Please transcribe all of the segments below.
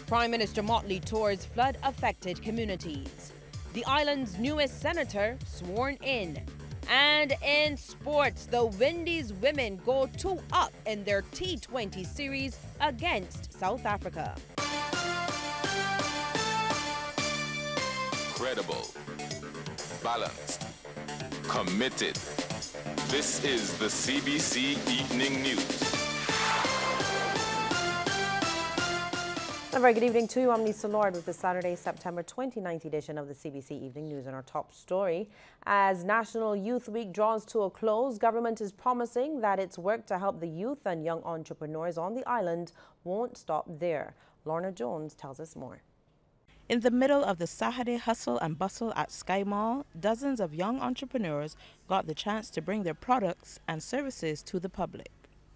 Prime Minister Motley tours flood-affected communities. The island's newest senator sworn in. And in sports, the Windies women go 2-up in their T20 series against South Africa. Credible, balanced, committed. This is the CBC Evening News. A very good evening to you. I'm Lisa Lord with the Saturday, September 29th edition of the CBC Evening News. And our top story, as National Youth Week draws to a close, government is promising that its work to help the youth and young entrepreneurs on the island won't stop there. Lorna Jones tells us more. In the middle of the Saturday hustle and bustle at Sky Mall, dozens of young entrepreneurs got the chance to bring their products and services to the public.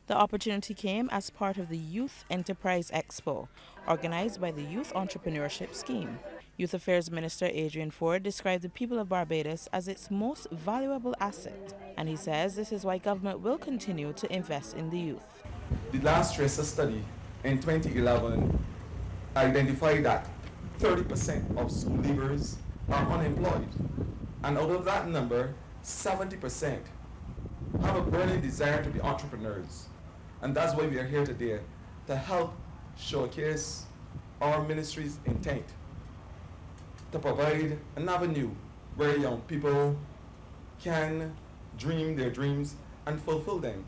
The opportunity came as part of the Youth Enterprise Expo, organized by the Youth Entrepreneurship Scheme. Youth Affairs Minister Adrian Ford described the people of Barbados as its most valuable asset, and he says this is why government will continue to invest in the youth. The last Tracer study in 2011 identified that 30% of school leavers are unemployed, and out of that number, 70% have a burning desire to be entrepreneurs. And that's why we are here today, to help showcase our ministry's intent to provide an avenue where young people can dream their dreams and fulfill them,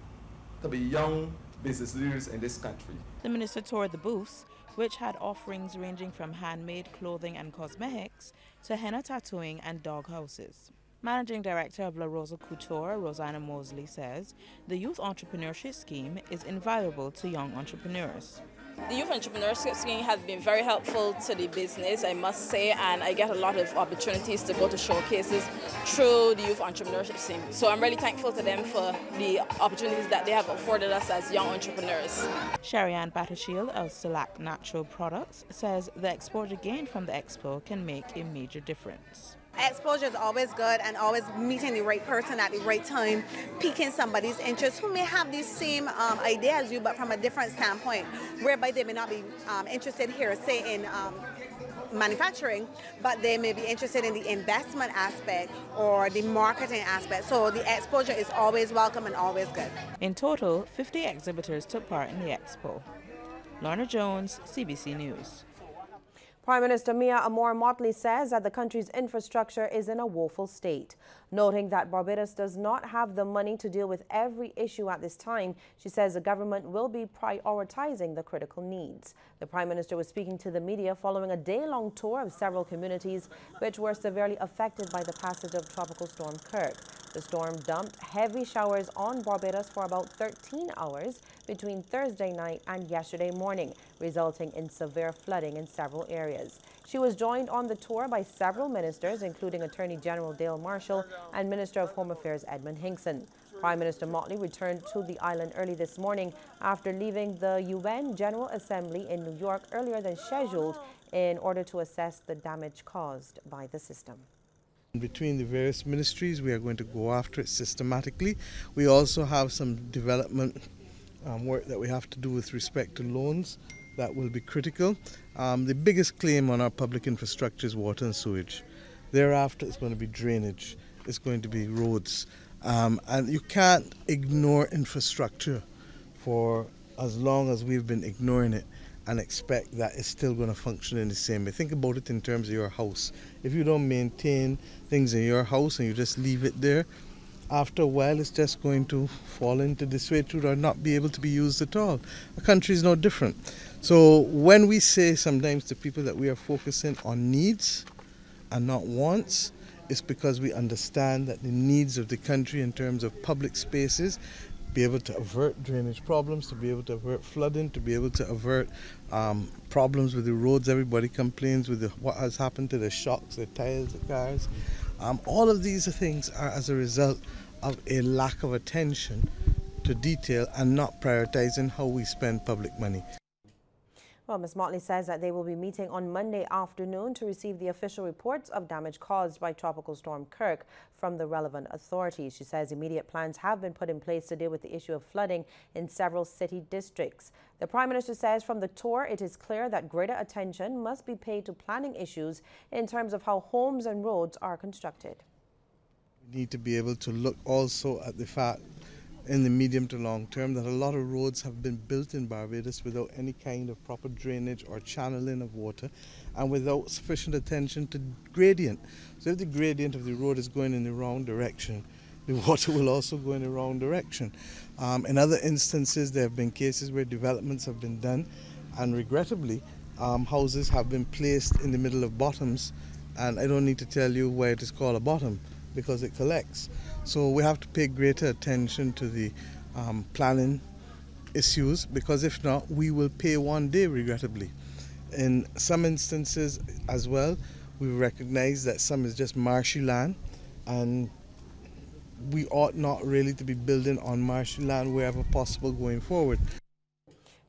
to be young business leaders in this country. The minister toured the booths, which had offerings ranging from handmade clothing and cosmetics to henna tattooing and dog houses. Managing Director of La Rosa Couture, Rosanna Mosley, says the Youth Entrepreneurship Scheme is invaluable to young entrepreneurs. The Youth Entrepreneurship Scheme has been very helpful to the business, I must say, and I get a lot of opportunities to go to showcases through the Youth Entrepreneurship Scheme. So I'm really thankful to them for the opportunities that they have afforded us as young entrepreneurs. Sherry-Ann Battershield of Select Natural Products says the exposure gained from the expo can make a major difference. Exposure is always good, and always meeting the right person at the right time, piquing somebody's interest who may have the same idea as you but from a different standpoint, whereby they may not be interested here, say in manufacturing, but they may be interested in the investment aspect or the marketing aspect. So the exposure is always welcome and always good. In total, 50 exhibitors took part in the expo. Lorna Jones, CBC News. Prime Minister Mia Amor Motley says that the country's infrastructure is in a woeful state. Noting that Barbados does not have the money to deal with every issue at this time, she says the government will be prioritizing the critical needs. The Prime Minister was speaking to the media following a day-long tour of several communities which were severely affected by the passage of Tropical Storm Kirk. The storm dumped heavy showers on Barbados for about 13 hours between Thursday night and yesterday morning, resulting in severe flooding in several areas. She was joined on the tour by several ministers, including Attorney General Dale Marshall and Minister of Home Affairs Edmund Hinkson. Prime Minister Motley returned to the island early this morning after leaving the UN General Assembly in New York earlier than scheduled in order to assess the damage caused by the system. Between the various ministries, we are going to go after it systematically. We also have some development work that we have to do with respect to loans that will be critical. The biggest claim on our public infrastructure is water and sewage. Thereafter, it's going to be drainage, it's going to be roads. And you can't ignore infrastructure for as long as we've been ignoring it and expect that it's still going to function in the same way. Think about it in terms of your house. If you don't maintain things in your house and you just leave it there, after a while it's just going to fall into desuetude or not be able to be used at all. A country is no different. So when we say sometimes to people that we are focusing on needs and not wants, it's because we understand that the needs of the country in terms of public spaces, be able to avert drainage problems, to be able to avert flooding, to be able to avert problems with the roads. Everybody complains with what has happened to the shocks, the tires, the cars. All of these things are as a result of a lack of attention to detail and not prioritizing how we spend public money. Well, Ms. Motley says that they will be meeting on Monday afternoon to receive the official reports of damage caused by Tropical Storm Kirk from the relevant authorities. She says immediate plans have been put in place to deal with the issue of flooding in several city districts. The Prime Minister says from the tour it is clear that greater attention must be paid to planning issues in terms of how homes and roads are constructed. We need to be able to look also at the fact in the medium to long term that a lot of roads have been built in Barbados without any kind of proper drainage or channeling of water and without sufficient attention to gradient. So if the gradient of the road is going in the wrong direction, the water will also go in the wrong direction. In other instances, there have been cases where developments have been done and regrettably houses have been placed in the middle of bottoms, and I don't need to tell you why it is called a bottom, because it collects. So we have to pay greater attention to the planning issues, because if not, we will pay one day, regrettably. In some instances as well, we recognize that some is just marshy land, and we ought not really to be building on marshy land wherever possible going forward.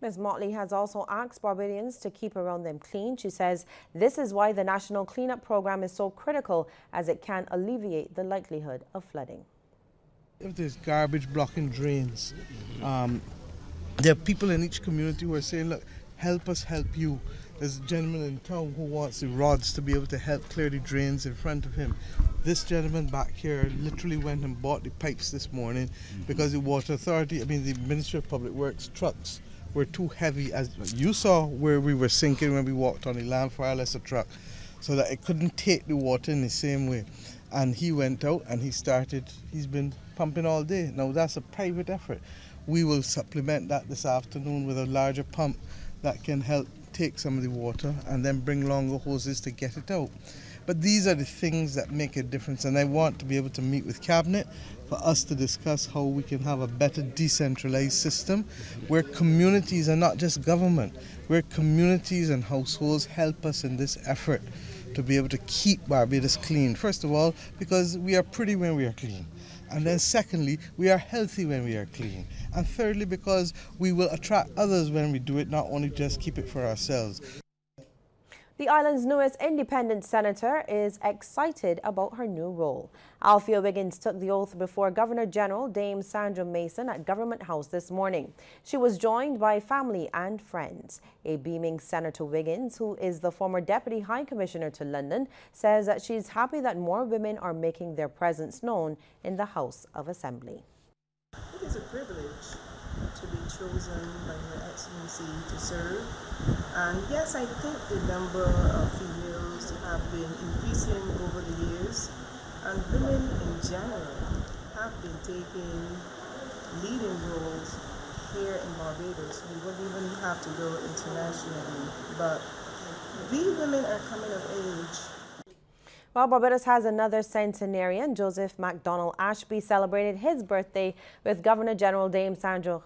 Ms. Motley has also asked Barbadians to keep around them clean. She says this is why the National Cleanup Program is so critical, as it can alleviate the likelihood of flooding. If there's garbage blocking drains, there are people in each community who are saying, look, help us help you. There's a gentleman in town who wants the rods to be able to help clear the drains in front of him. This gentleman back here literally went and bought the pipes this morning because the Water Authority, the Ministry of Public Works trucks were too heavy, as you saw where we were sinking when we walked on the land fireless truck, so that it couldn't take the water in the same way. And he went out and he's been pumping all day. Now that's a private effort. We will supplement that this afternoon with a larger pump that can help take some of the water and then bring longer hoses to get it out. But these are the things that make a difference, and I want to be able to meet with Cabinet for us to discuss how we can have a better decentralized system where communities are not just government, where communities and households help us in this effort to be able to keep Barbados clean. First of all, because we are pretty when we are clean. And then secondly, we are healthy when we are clean. And thirdly, because we will attract others when we do it, not only just keep it for ourselves. The island's newest independent senator is excited about her new role. Althea Wiggins took the oath before Governor-General Dame Sandra Mason at Government House this morning. She was joined by family and friends. A beaming Senator Wiggins, who is the former Deputy High Commissioner to London, says that she's happy that more women are making their presence known in the House of Assembly. It is a privilege to be chosen by Her Excellency to serve. And yes, I think the number of females have been increasing over the years, and women in general have been taking leading roles here in Barbados. We wouldn't even have to go internationally, but we women are coming of age. Well, Barbados has another centenarian. Joseph MacDonald Ashby celebrated his birthday with Governor-General Dame Sandra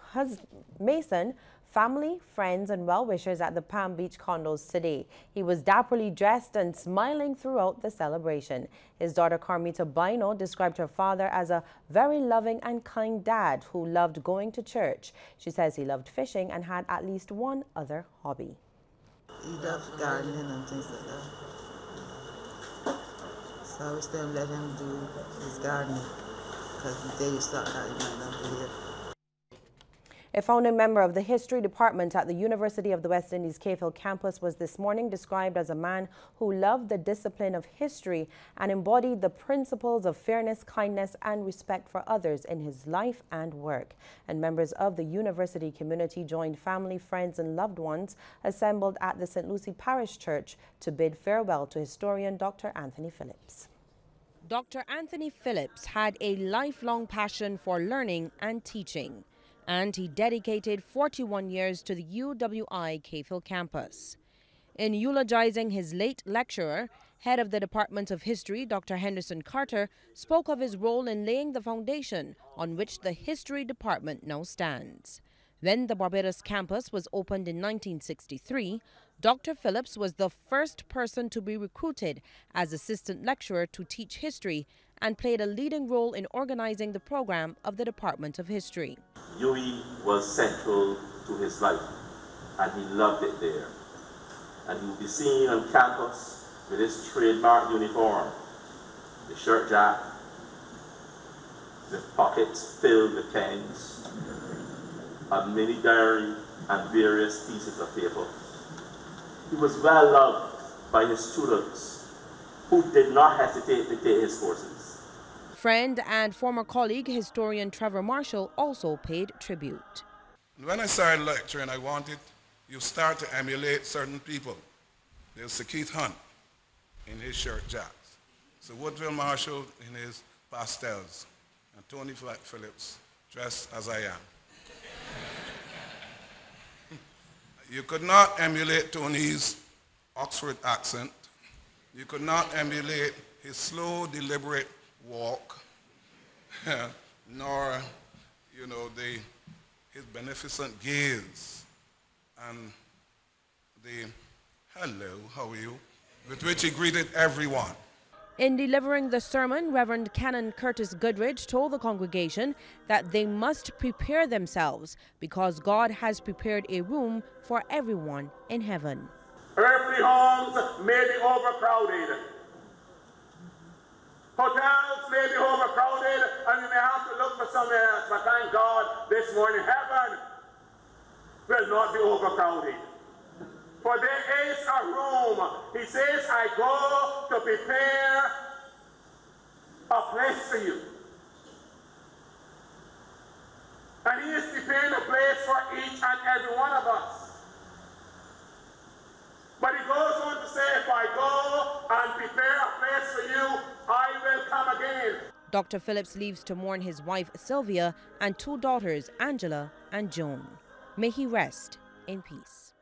Mason, family, friends and well-wishers at the Palm Beach condos today. He was dapperly dressed and smiling throughout the celebration. His daughter Carmita Bino described her father as a very loving and kind dad who loved going to church. She says he loved fishing and had at least one other hobby. He loves gardening and things like that. So I wish them let him do his gardening, because the day you start that, you might not do it. A founding member of the History Department at the University of the West Indies Cave Hill campus was this morning described as a man who loved the discipline of history and embodied the principles of fairness, kindness and respect for others in his life and work. And members of the university community joined family, friends and loved ones assembled at the St. Lucie Parish Church to bid farewell to historian Dr. Anthony Phillips. Dr. Anthony Phillips had a lifelong passion for learning and teaching, and he dedicated 41 years to the UWI Cave Hill campus. In eulogizing his late lecturer, head of the Department of History, Dr. Henderson Carter, spoke of his role in laying the foundation on which the History Department now stands. When the Barbados campus was opened in 1963, Dr. Phillips was the first person to be recruited as assistant lecturer to teach history and played a leading role in organizing the program of the Department of History. UWI was central to his life, and he loved it there. and he will be seen on campus with his trademark uniform, the shirt jack, the pockets filled with pens, a mini diary, and various pieces of paper. He was well loved by his students, who did not hesitate to take his courses. Friend and former colleague historian Trevor Marshall also paid tribute. When I started lecturing, I wanted you start to emulate certain people. There's Sir Keith Hunt in his shirt jacks, Sir Woodville Marshall in his pastels, and Tony Phillips dressed as I am. You could not emulate Tony's Oxford accent. You could not emulate his slow, deliberate walk, nor, his beneficent gaze and the "hello, how are you?" with which he greeted everyone. In delivering the sermon, Reverend Canon Curtis Goodridge told the congregation that they must prepare themselves because God has prepared a room for everyone in heaven. Earthly homes may be overcrowded. Hotels may be overcrowded, and you may have to look for somewhere else. But thank God, this morning, heaven will not be overcrowded. For there is a room. He says, I go to prepare a place for you. And he is preparing a place for each and every one of us. But he goes on to say, if I go and prepare a place for you, I will come again. Dr. Phillips leaves to mourn his wife Sylvia and two daughters, Angela and Joan. May he rest in peace.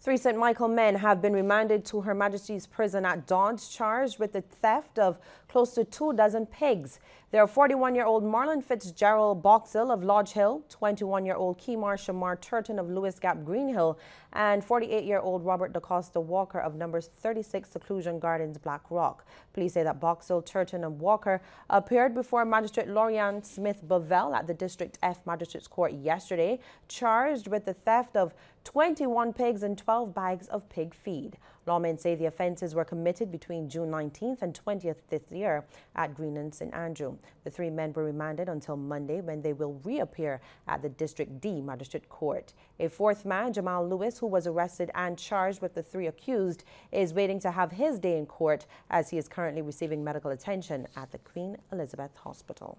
3 St. Michael men have been remanded to Her Majesty's Prison at Dodge, charged with the theft of close to 24 pigs. They are 41-year-old Marlon Fitzgerald Boxill of Lodge Hill, 21-year-old Kemar Shamar Turton of Lewis Gap Greenhill, and 48-year-old Robert DaCosta Walker of numbers 36 Seclusion Gardens, Black Rock. Police say that Boxill, Turton, and Walker appeared before Magistrate Lorianne Smith Bovell at the District F Magistrates Court yesterday, charged with the theft of 21 pigs and 12 bags of pig feed. Lawmen say the offences were committed between June 19th and 20th this year at Green and St. Andrew. The 3 men were remanded until Monday, when they will reappear at the District D Magistrate Court. A 4th man, Jamal Lewis, who was arrested and charged with the 3 accused, is waiting to have his day in court as he is currently receiving medical attention at the Queen Elizabeth Hospital.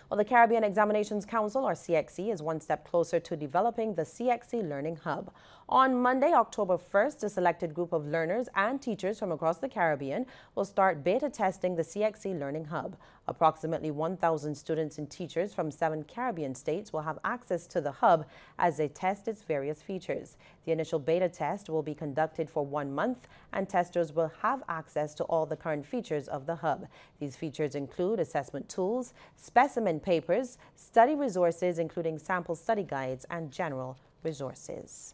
Well, the Caribbean Examinations Council, or CXC, is one step closer to developing the CXC Learning Hub. On Monday, October 1st, a selected group of learners and teachers from across the Caribbean will start beta testing the CXC Learning Hub. Approximately 1,000 students and teachers from 7 Caribbean states will have access to the hub as they test its various features. The initial beta test will be conducted for 1 month, and testers will have access to all the current features of the hub. These features include assessment tools, specimen papers, study resources, including sample study guides, and general resources.